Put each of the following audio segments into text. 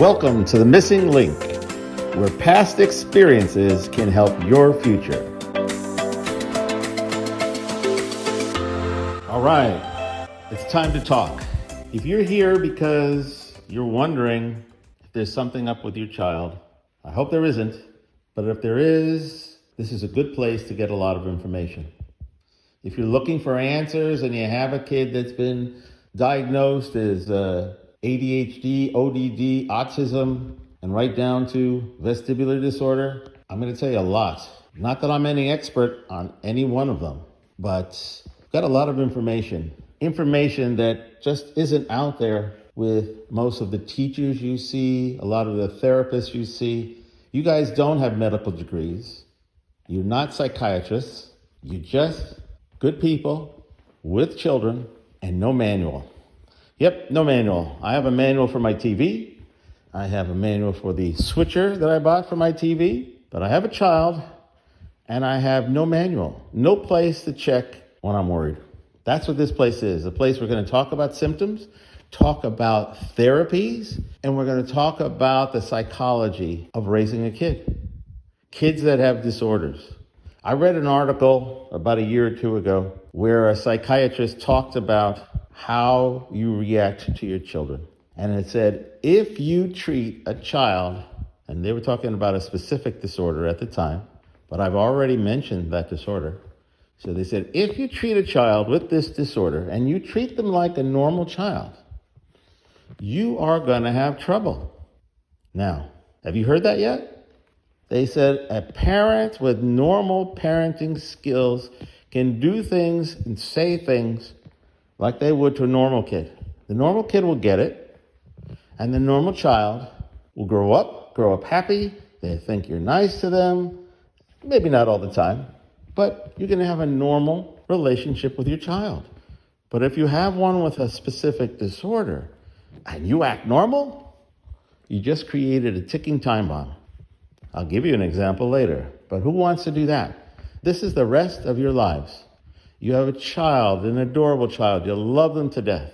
Welcome to The Missing Link, where past experiences can help your future. All right, it's time to talk. If you're here because you're wondering if there's something up with your child, I hope there isn't, but if there is, this is a good place to get a lot of information. If you're looking for answers and you have a kid that's been diagnosed as ADHD, ODD, autism, and right down to vestibular disorder, I'm going to tell you a lot. Not that I'm any expert on any one of them, but I've got a lot of information that just isn't out there with most of the teachers you see, a lot of the therapists you see. You guys don't have medical degrees. You're not psychiatrists. You're just good people with children and no manual. Yep, no manual. I have a manual for my TV. I have a manual for the switcher that I bought for my TV. But I have a child, and I have no manual. No place to check when I'm worried. That's what this place is. A place we're going to talk about symptoms, talk about therapies, and we're going to talk about the psychology of raising a kid. Kids that have disorders. I read an article about a year or two ago where a psychiatrist talked about how you react to your children. And it said, if you treat a child, and they were talking about a specific disorder at the time, but I've already mentioned that disorder. So they said, if you treat a child with this disorder and you treat them like a normal child, you are going to have trouble. Now, have you heard that yet? They said a parent with normal parenting skills can do things and say things like they would to a normal kid. The normal kid will get it, and the normal child will grow up happy. They think you're nice to them, maybe not all the time, but you're going to have a normal relationship with your child. But if you have one with a specific disorder and you act normal, you just created a ticking time bomb. I'll give you an example later, but who wants to do that? This is the rest of your lives. You have a child, an adorable child, you love them to death.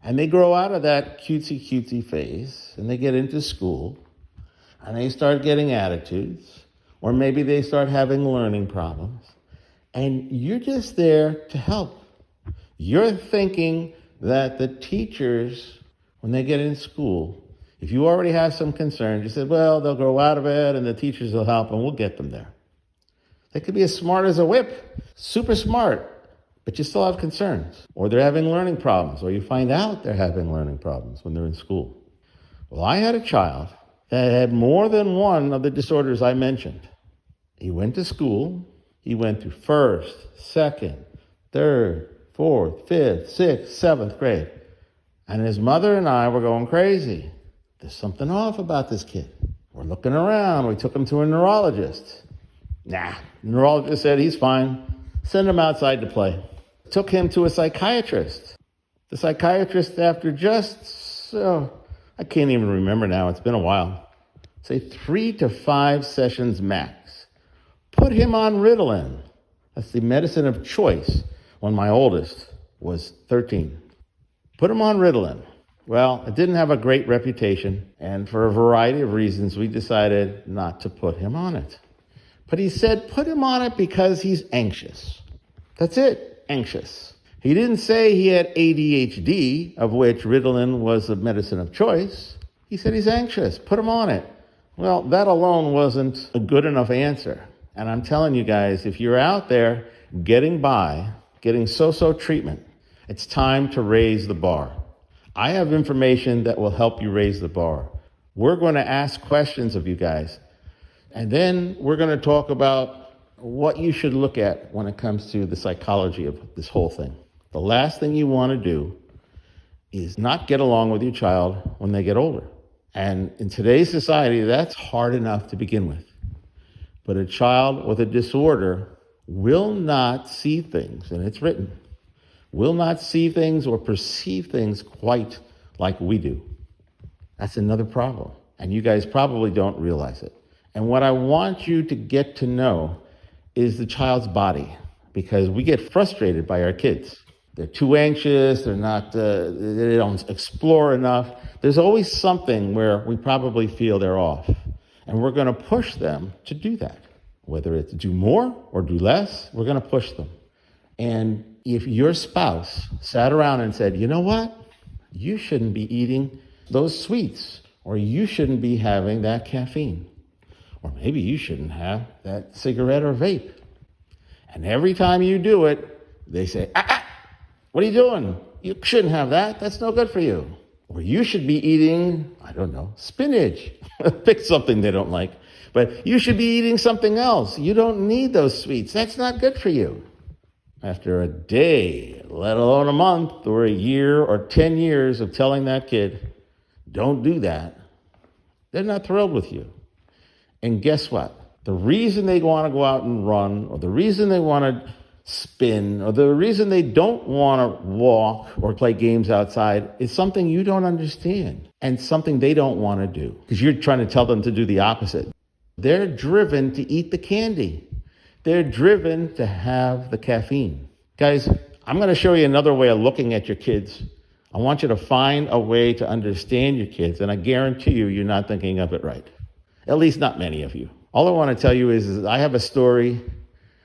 And they grow out of that cutesy phase, and they get into school, and they start getting attitudes, or maybe they start having learning problems. And you're just there to help. You're thinking that the teachers, when they get in school, if you already have some concerns, you said, well, they'll grow out of it, and the teachers will help, and we'll get them there. They could be as smart as a whip, super smart, but you still have concerns, or they're having learning problems, or you find out they're having learning problems when they're in school. Well, I had a child that had more than one of the disorders I mentioned. He went to school. He went through first, second, third, fourth, fifth, sixth, seventh grade. And his mother and I were going crazy. There's something off about this kid. We're looking around. We took him to a neurologist. The neurologist said he's fine. Send him outside to play. Took him to a psychiatrist. The psychiatrist, after I can't even remember now, it's been a while, say 3 to 5 sessions max, put him on Ritalin. That's the medicine of choice when my oldest was 13. Put him on Ritalin. Well, it didn't have a great reputation, and for a variety of reasons, we decided not to put him on it. But he said, put him on it because he's anxious. That's it, anxious. He didn't say he had ADHD, of which Ritalin was the medicine of choice. He said he's anxious, put him on it. Well, that alone wasn't a good enough answer. And I'm telling you guys, if you're out there getting by, getting so-so treatment, it's time to raise the bar. I have information that will help you raise the bar. We're going to ask questions of you guys. And then we're going to talk about what you should look at when it comes to the psychology of this whole thing. The last thing you want to do is not get along with your child when they get older. And in today's society, that's hard enough to begin with. But a child with a disorder will not see things, and it's written, will not see things or perceive things quite like we do. That's another problem. And you guys probably don't realize it. And what I want you to get to know is the child's body, because we get frustrated by our kids. they're too anxious, they don't explore enough. There's always something where we probably feel they're off. And we're going to push them to do that. Whether it's do more or do less, we're going to push them. And if your spouse sat around and said, you know what? You shouldn't be eating those sweets, or you shouldn't be having that caffeine, or maybe you shouldn't have that cigarette or vape. And every time you do it, they say, what are you doing? You shouldn't have that. That's no good for you. Or you should be eating, I don't know, spinach. Pick something they don't like. But you should be eating something else. You don't need those sweets. That's not good for you. After a day, let alone a month or a year or 10 years of telling that kid, don't do that, they're not thrilled with you. And guess what? The reason they want to go out and run, or the reason they want to spin, or the reason they don't want to walk or play games outside is something you don't understand and something they don't want to do because you're trying to tell them to do the opposite. They're driven to eat the candy. They're driven to have the caffeine. Guys, I'm going to show you another way of looking at your kids. I want you to find a way to understand your kids, and I guarantee you, you're not thinking of it right. At least not many of you. All I want to tell you is I have a story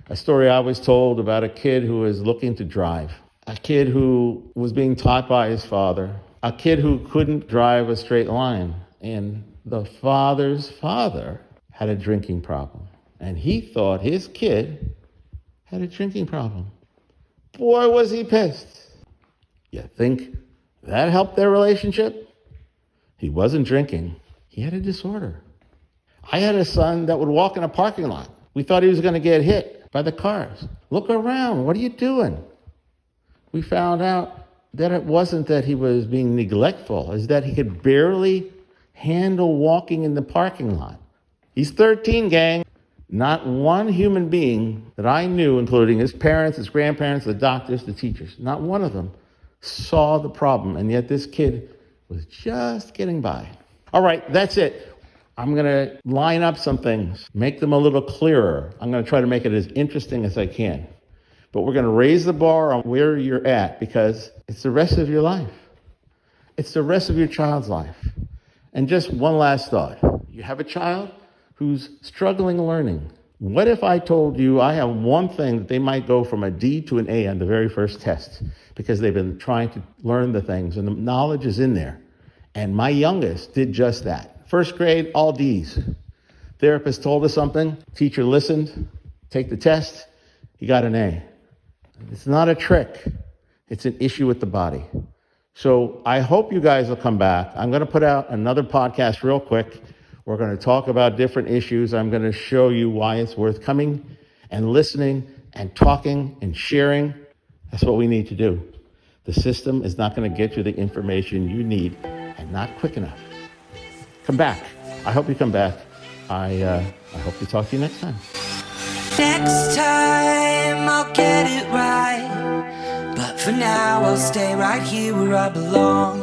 I was told about a kid who was looking to drive, a kid who was being taught by his father, a kid who couldn't drive a straight line, and the father's father had a drinking problem. And he thought his kid had a drinking problem. Boy, was he pissed. You think that helped their relationship? He wasn't drinking. He had a disorder. I had a son that would walk in a parking lot. We thought he was going to get hit by the cars. Look around. What are you doing? We found out that it wasn't that he was being neglectful. It's that he could barely handle walking in the parking lot. He's 13, gang. Not one human being that I knew, including his parents, his grandparents, the doctors, the teachers, not one of them saw the problem. And yet this kid was just getting by. All right, that's it. I'm going to line up some things, make them a little clearer. I'm going to try to make it as interesting as I can. But we're going to raise the bar on where you're at because it's the rest of your life. It's the rest of your child's life. And just one last thought. You have a child who's struggling learning. What if I told you I have one thing that they might go from a D to an A on the very first test because they've been trying to learn the things and the knowledge is in there. And my youngest did just that. First grade, all D's. Therapist told us something, teacher listened, take the test, he got an A. It's not a trick. It's an issue with the body. So I hope you guys will come back. I'm going to put out another podcast real quick. We're going to talk about different issues. I'm going to show you why it's worth coming and listening and talking and sharing. That's what we need to do. The system is not going to get you the information you need and not quick enough. Come back. I hope you come back. I hope to talk to you next time. Next time I'll get it right, but for now I'll stay right here where I belong.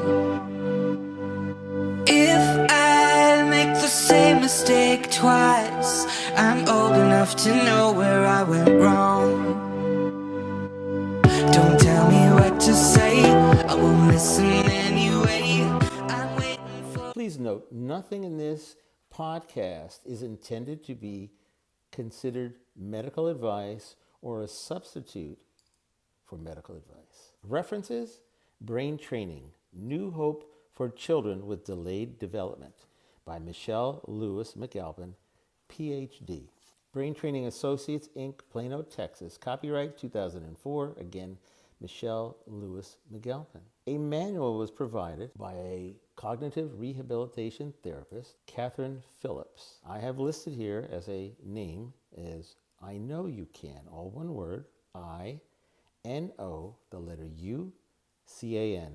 If I make the same mistake twice, I'm old enough to know where I went wrong. Don't tell me what to say, I won't listen anyway. I'm waiting for... Please note, nothing in this podcast is intended to be considered medical advice or a substitute for medical advice. References: Brain Training, New Hope for Children with Delayed Development by Michelle Lewis McAlpin, PhD. Brain Training Associates, Inc., Plano, Texas. Copyright 2004. Again, Michelle Lewis McAlpin. A manual was provided by a cognitive rehabilitation therapist, Catherine Phillips. I have listed here as a name as I Know You Can, all one word, I-N-O, the letter U-C-A-N.